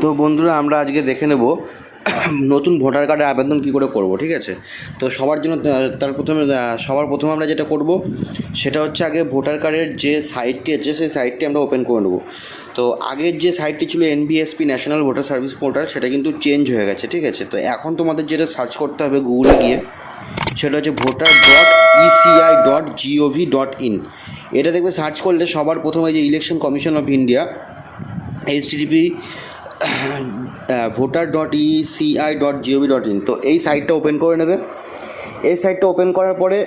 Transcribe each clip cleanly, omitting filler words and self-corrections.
তো বন্ধুরা, আমরা আজকে দেখে নেব নতুন ভোটার কার্ডের আবেদন কী করে করব। ঠিক আছে, তো সবার প্রথমে আমরা যেটা করব সেটা হচ্ছে আগে ভোটার কার্ডের যে সাইটটি আছে সেই সাইটটি আমরা ওপেন করে নেব। তো আগের যে সাইটটি ছিল NBSP national voter service portal, সেটা কিন্তু চেঞ্জ হয়ে গেছে। ঠিক আছে, তো এখন তোমাদের যেটা সার্চ করতে হবে গুগলে গিয়ে, সেটা হচ্ছে voter.eci.gov.in। এটা দেখবে সার্চ করলে সবার প্রথমে যে election commission of India http voter.eci.gov.in, তো এই সাইটটা ওপেন করে নেবে। এই সাইটটা ওপেন করার পরে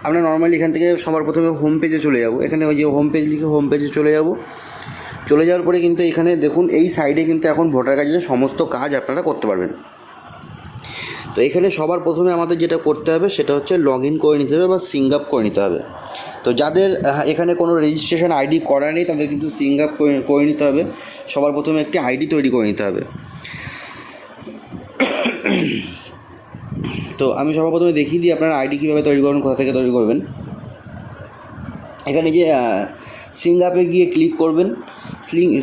আমরা নর্মালি এখান থেকে সবার প্রথমে হোম পেজে চলে যাব। এখানে ওই যে হোম পেজ লিখে হোম পেজে চলে যাওয়ার পরে কিন্তু এখানে দেখুন এই সাইডে কিন্তু এখন ভোটার কার্ডের সমস্ত কাজ আপনারা করতে পারবেন। তো এখানে সবার প্রথমে আমাদের যেটা করতে হবে সেটা হচ্ছে লগ ইন করে নিতে হবে বা সিং আপ করে নিতে হবে। তো যাদের এখানে কোনো রেজিস্ট্রেশন আইডি করা নেই তাদের কিন্তু সিং আপ করে নিতে হবে। সবার প্রথমে একটি আইডি তৈরি করে নিতে হবে। তো আমি সবার প্রথমে দেখিয়ে দিই আপনারা আইডি কীভাবে তৈরি করবেন, কোথা থেকে তৈরি করবেন। এখানে যে সিং আপে গিয়ে ক্লিক করবেন।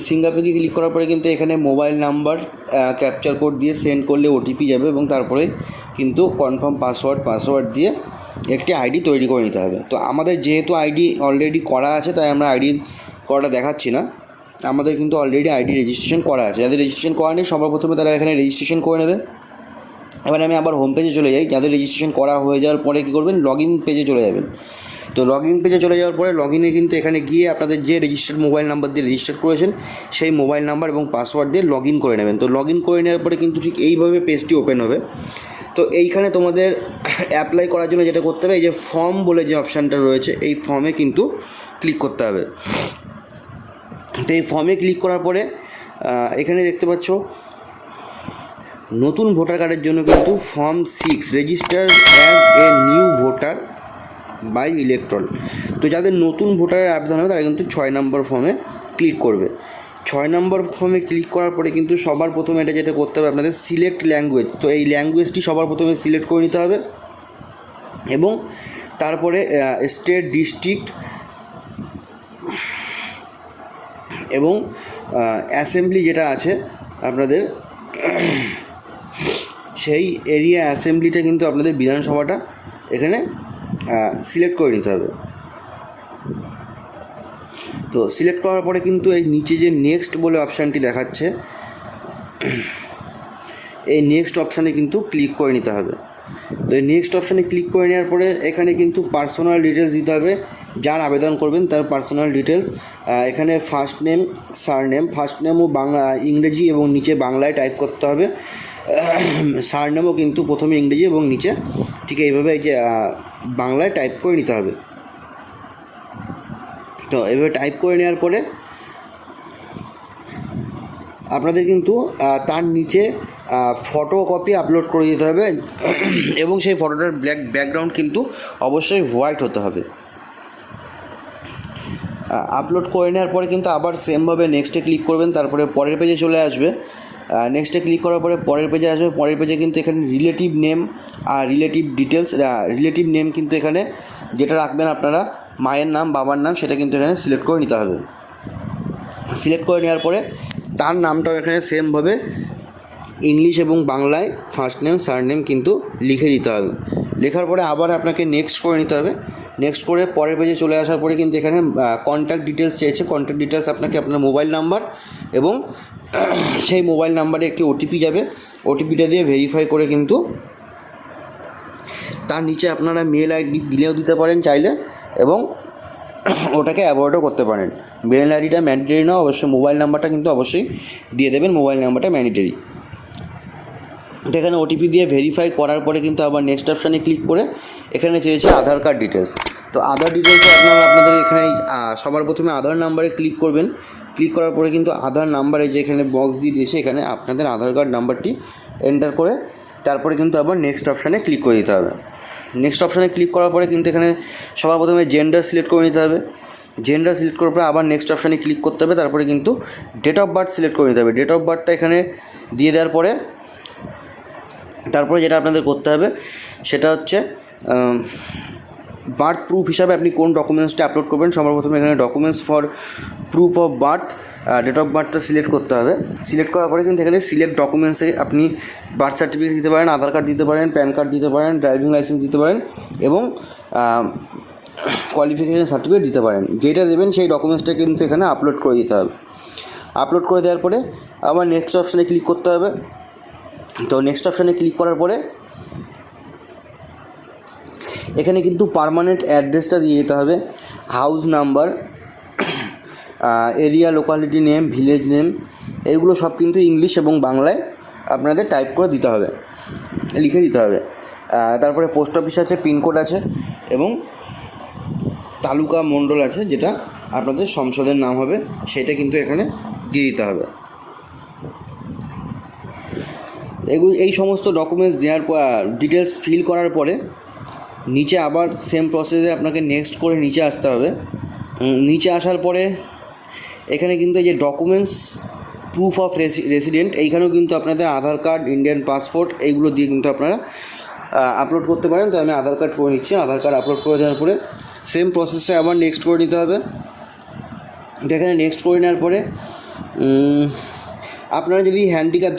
সিং আপে গিয়ে ক্লিক করার পরে কিন্তু এখানে মোবাইল নাম্বার ক্যাপচার কোড দিয়ে সেন্ড করলে ওটিপি যাবে এবং তারপরে কিন্তু কনফার্ম পাসওয়ার্ড দিয়ে একটি আইডি তৈরি করে নিতে হবে। তো আমাদের যেহেতু আইডি অলরেডি করা আছে তাই আমরা আইডি করাটা দেখাচ্ছি না। আমাদের কিন্তু অলরেডি আইডি রেজিস্ট্রেশন করা আছে। যাদের রেজিস্ট্রেশন করা নেই সবার প্রথমে তারা এখানে রেজিস্ট্রেশন করে নেবে। এবার আমি আবার হোম পেজে চলে যাই। যাদের রেজিস্ট্রেশন করা হয়ে যাওয়ার পরে কী করবেন, লগ ইন পেজে চলে যাবেন। তো লগ ইন পেজে চলে যাওয়ার পরে লগ ইনে কিন্তু এখানে গিয়ে আপনাদের যে রেজিস্টার্ড মোবাইল নাম্বার দিয়ে রেজিস্টার করেছেন সেই মোবাইল নাম্বার এবং পাসওয়ার্ড দিয়ে লগ ইন করে নেবেন। তো লগ ইন করে নেওয়ার পরে কিন্তু ঠিক এইভাবে পেজটি ওপেন হবে। তো এইখানে তোমাদের অ্যাপ্লাই করার জন্য যেটা করতে হবে, এই যে ফর্ম বলে যে অপশানটা রয়েছে এই ফর্মে কিন্তু ক্লিক করতে হবে। তো এই ফর্মে ক্লিক করার পরে এখানে দেখতে পাচ্ছ নতুন ভোটার কার্ডের জন্য কিন্তু form 6 register as a new voter by electoral. তো যাদের নতুন ভোটারের আবেদন হবে তারা কিন্তু 6 নম্বর ফর্মে ক্লিক করবে। 6 নম্বর ফর্মে ক্লিক করার পরে কিন্তু সবার প্রথমে এটা যেটা করতে হবে আপনাদের সিলেক্ট ল্যাঙ্গুয়েজ। তো এই ল্যাঙ্গুয়েজটি সবার প্রথমে সিলেক্ট করে নিতে হবে এবং তারপরে স্টেট, ডিস্ট্রিক্ট এবং অ্যাসেম্বলি যেটা আছে আপনাদের সেই এরিয়া অ্যাসেম্বলিটা কিন্তু আপনাদের বিধানসভাটা এখানে সিলেক্ট করে নিতে হবে। তো সিলেক্ট করার পরে কিন্তু এই নিচে যে নেক্সট বলে অপশানটি দেখাচ্ছে এই নেক্সট অপশানে কিন্তু ক্লিক করে নিতে হবে। তো এই নেক্সট অপশানে ক্লিক করে নেওয়ার পরে এখানে কিন্তু পার্সোনাল ডিটেলস দিতে হবে। যার আবেদন করবেন তার পার্সোনাল ডিটেলস, এখানে ফার্স্ট নেম, সারনেম, ফার্স্ট নেমও ইংরেজি এবং নিচে বাংলায় টাইপ করতে হবে। সারনেমও কিন্তু প্রথমে ইংরেজি এবং নিচে ঠিক এইভাবে এই যে বাংলায় টাইপ করে নিতে হবে। তো এইভাবে টাইপ করে নেওয়ার পরে আপনাদের কিন্তু তার নিচে ফটোকপি আপলোড করে দিতে হবে এবং সেই ফটোটার ব্যাকগ্রাউন্ড কিন্তু অবশ্যই হোয়াইট হতে হবে। আপলোড করে নেওয়ার পরে কিন্তু আবার সেমভাবে নেক্সটে ক্লিক করবেন, তারপরে পরের পেজে চলে আসবে। নেক্সটে ক্লিক করার পরে পরের পেজে আসবে। পরের পেজে কিন্তু এখানে রিলেটিভ নেম আর রিলেটিভ ডিটেলস, রিলেটিভ নেম কিন্তু এখানে যেটা রাখবেন আপনারা মায়ের নাম, বাবার নাম, সেটা কিন্তু এখানে সিলেক্ট করে নিতে হবে। সিলেক্ট করে নেওয়ার পরে তার নামটাও এখানে সেমভাবে ইংলিশ এবং বাংলায় ফার্স্ট নেম সারনেম কিন্তু লিখে দিতে হবে। লেখার পরে আবার আপনাকে নেক্সট করে নিতে হবে। নেক্সট করে পরের পেজে চলে আসার পরে কিন্তু এখানে কন্ট্যাক্ট ডিটেলস চেয়েছে। কন্ট্যাক্ট ডিটেলস আপনাকে আপনার মোবাইল নাম্বার এবং সেই মোবাইল নাম্বারে একটি ওটিপি যাবে। ওটিপিটা দিয়ে ভেরিফাই করে কিন্তু তার নিচে আপনারা মেল আইডি দিলেও দিতে পারেন চাইলে এবং ওটাকে অ্যাভয়েডও করতে পারেন। মেল আইডিটা ম্যান্ডেটরি না, অবশ্যই মোবাইল নাম্বারটা কিন্তু অবশ্যই দিয়ে দেবেন। মোবাইল নাম্বারটা ম্যান্ডেটরি। তো এখানে ওটিপি দিয়ে ভেরিফাই করার পরে কিন্তু আবার নেক্সট অপশানে ক্লিক করে এখানে চেয়েছে আধার কার্ড ডিটেলস। তো আধার ডিটেলসে আপনাদের এখানে সবার প্রথমে আধার নাম্বারে ক্লিক করবেন। ক্লিক করার পরে কিন্তু আধার নাম্বারে যে এখানে বক্স দিয়ে দিয়েছে এখানে আপনাদের আধার কার্ড নাম্বারটি এন্টার করে তারপরে কিন্তু আবার নেক্সট অপশানে ক্লিক করে দিতে হবে। নেক্সট অপশানে ক্লিক করার পরে কিন্তু এখানে সবার প্রথমে জেন্ডার সিলেক্ট করে নিতে হবে। জেন্ডার সিলেক্ট করার পরে আবার নেক্সট অপশানে ক্লিক করতে হবে। তারপরে কিন্তু ডেট অফ বার্থ সিলেক্ট করে নিতে হবে। ডেট অফ বার্থটা এখানে দিয়ে দেওয়ার পরে তারপরে যেটা আপনাদের করতে হবে সেটা হচ্ছে বার্থ প্রুফ হিসাবে আপনি কোন ডকুমেন্টসটা আপলোড করবেন, সর্বপ্রথম এখানে documents for proof of birth, date of বার্থটা সিলেক্ট করতে হবে। সিলেক্ট করার পরে কিন্তু এখানে সিলেক্ট ডকুমেন্টসে আপনি বার্থ সার্টিফিকেট দিতে পারেন, আধার কার্ড দিতে পারেন, প্যান কার্ড দিতে পারেন, ড্রাইভিং লাইসেন্স দিতে পারেন এবং কোয়ালিফিকেশান সার্টিফিকেট দিতে পারেন। যেটা দেবেন সেই ডকুমেন্টসটা কিন্তু এখানে আপলোড করে দিতে হবে। আপলোড করে দেওয়ার পরে আবার নেক্সট অপশানে ক্লিক করতে হবে। তো নেক্সট অপশানে ক্লিক করার পরে এখানে কিন্তু পার্মানেন্ট অ্যাড্রেসটা দিয়ে দিতে হবে, house number, area, locality name, village name, এইগুলো সব কিন্তু ইংলিশ এবং বাংলায় আপনাদের টাইপ করে দিতে হবে, লিখে দিতে হবে। তারপরে পোস্ট অফিস আছে, পিনকোড আছে এবং তালুকা মণ্ডল আছে, যেটা আপনাদের সংসদের নাম হবে সেটা কিন্তু এখানে দিয়ে দিতে হবে। এই সমস্ত ডকুমেন্টস দেওয়ার ডিটেলস ফিল করার পরে নিচে আবার সেম প্রসেসে আপনাকে নেক্সট করে নিচে আসতে হবে। নিচে আসার পরে এখানে কিন্তু এই যে ডকুমেন্টস প্রুফ অফ রেসিডেন্ট, এইখানেও কিন্তু আপনাদের আধার কার্ড, ইন্ডিয়ান পাসপোর্ট এইগুলো দিয়ে কিন্তু আপনারা আপলোড করতে পারেন। তো আমি আধার কার্ড করে নিচ্ছি। আধার কার্ড আপলোড করে দেওয়ার পরে সেম প্রসেসে আবার নেক্সট করে নিতে হবে। এখানে নেক্সট করে নেওয়ার পরে আপনারা যদি হ্যান্ডিক্যাপ,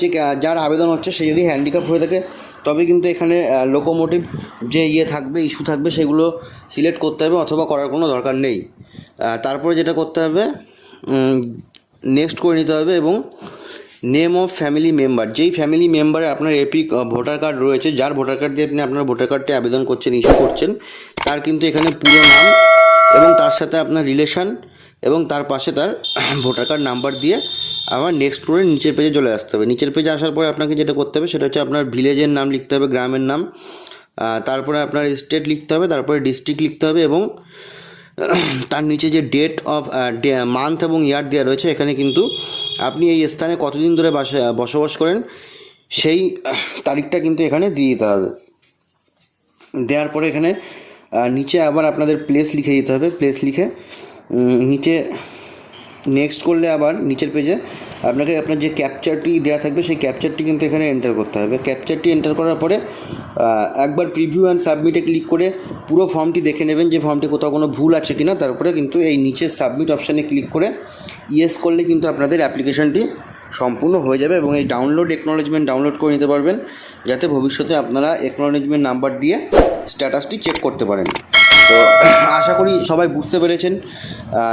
যার আবেদন হচ্ছে সে যদি হ্যান্ডিক্যাপ হয়ে থাকে তবে কিন্তু এখানে লোকোমোটিভ যে থাকবে, ইস্যু থাকবে, সেগুলো সিলেক্ট করতে হবে অথবা করার কোনো দরকার নেই। তারপরে যেটা করতে হবে, নেক্সট করে নিতে হবে এবং নেম অফ ফ্যামিলি মেম্বার, যেই ফ্যামিলি মেম্বারে আপনার এপিক ভোটার কার্ড রয়েছে, যার ভোটার কার্ড দিয়ে আপনি আপনার ভোটার কার্ডটি আবেদন করছেন, ইস্যু করছেন, তার কিন্তু এখানে পুরো নাম এবং তার সাথে আপনার রিলেশান এবং তার পাশে তার ভোটার কার্ড নাম্বার দিয়ে আবার নেক্সট করে নিচের পেজে চলে আসতে হবে। নিচের পেজে আসার পরে আপনাকে যেটা করতে হবে সেটা হচ্ছে আপনার ভিলেজের নাম লিখতে হবে, গ্রামের নাম, তারপরে আপনার স্টেট লিখতে হবে, তারপরে ডিস্ট্রিক্ট লিখতে হবে এবং তার নিচে যে ডেট অফ মান্থ এবং ইয়ার দেওয়া রয়েছে, এখানে কিন্তু আপনি এই স্থানে কতদিন ধরে বসবাস করেন সেই তারিখটা কিন্তু এখানে দিয়ে দিতে হবে। দেওয়ার পরে এখানে নিচে আবার আপনাদের প্লেস লিখে দিতে হবে। প্লেস লিখে নিচে নেক্সট করলে আবার নিচের পেজে আপনাকে আপনার যে ক্যাপচারটি দেওয়া থাকবে সেই ক্যাপচারটি কিন্তু এখানে এন্টার করতে হবে। ক্যাপচারটি এন্টার করার পরে একবার প্রিভিউ অ্যান্ড সাবমিটে ক্লিক করে পুরো ফর্মটি দেখে নেবেন যে ফর্মটি কোথাও কোনো ভুল আছে কি না। তারপরে কিন্তু এই নিচে সাবমিট অপশানে ক্লিক করে ইয়েস করলে কিন্তু আপনাদের অ্যাপ্লিকেশনটি সম্পূর্ণ হয়ে যাবে এবং এই ডাউনলোড একনলেজমেন্ট ডাউনলোড করে নিতে পারবেন, যাতে ভবিষ্যতে আপনারা একনলেজমেন্ট নাম্বার দিয়ে স্ট্যাটাসটি চেক করতে পারেন। তো আশা করি সবাই বুঝতে পেরেছেন।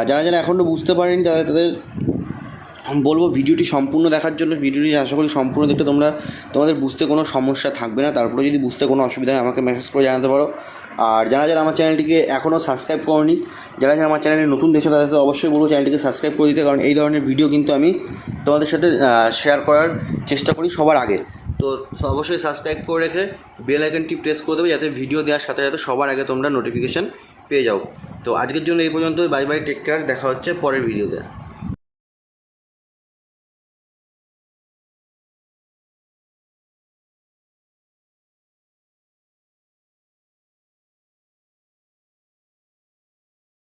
যারা যারা এখনও বুঝতে পারেনি তাদের বলবো ভিডিওটি সম্পূর্ণ দেখার জন্য। ভিডিওটি আশা করি সম্পূর্ণ দেখতে তোমাদের বুঝতে কোনো সমস্যা থাকবে না। তারপরে যদি বুঝতে কোনো অসুবিধা হয় আমাকে মেসেজ করে জানাতে পারো। আর যারা যারা আমার চ্যানেলটিকে এখনও সাবস্ক্রাইব করোনি, যারা যারা আমার চ্যানেলে নতুন দেখছো তাদের তো অবশ্যই বলবো চ্যানেলটিকে সাবস্ক্রাইব করে দিতে, কারণ এই ধরনের ভিডিও কিন্তু আমি তোমাদের সাথে শেয়ার করার চেষ্টা করি সবার আগে। তো অবশ্যই সাবস্ক্রাইব করে রেখে বেল আইকনটি প্রেস করে দেবে, যাতে ভিডিও দেওয়ার সাথে সাথে সবার আগে তোমরা নোটিফিকেশান পেয়ে যাও। তো আজকের জন্য এই পর্যন্ত। বাই বাই, টেক কেয়ার, দেখা হচ্ছে পরের ভিডিওতে।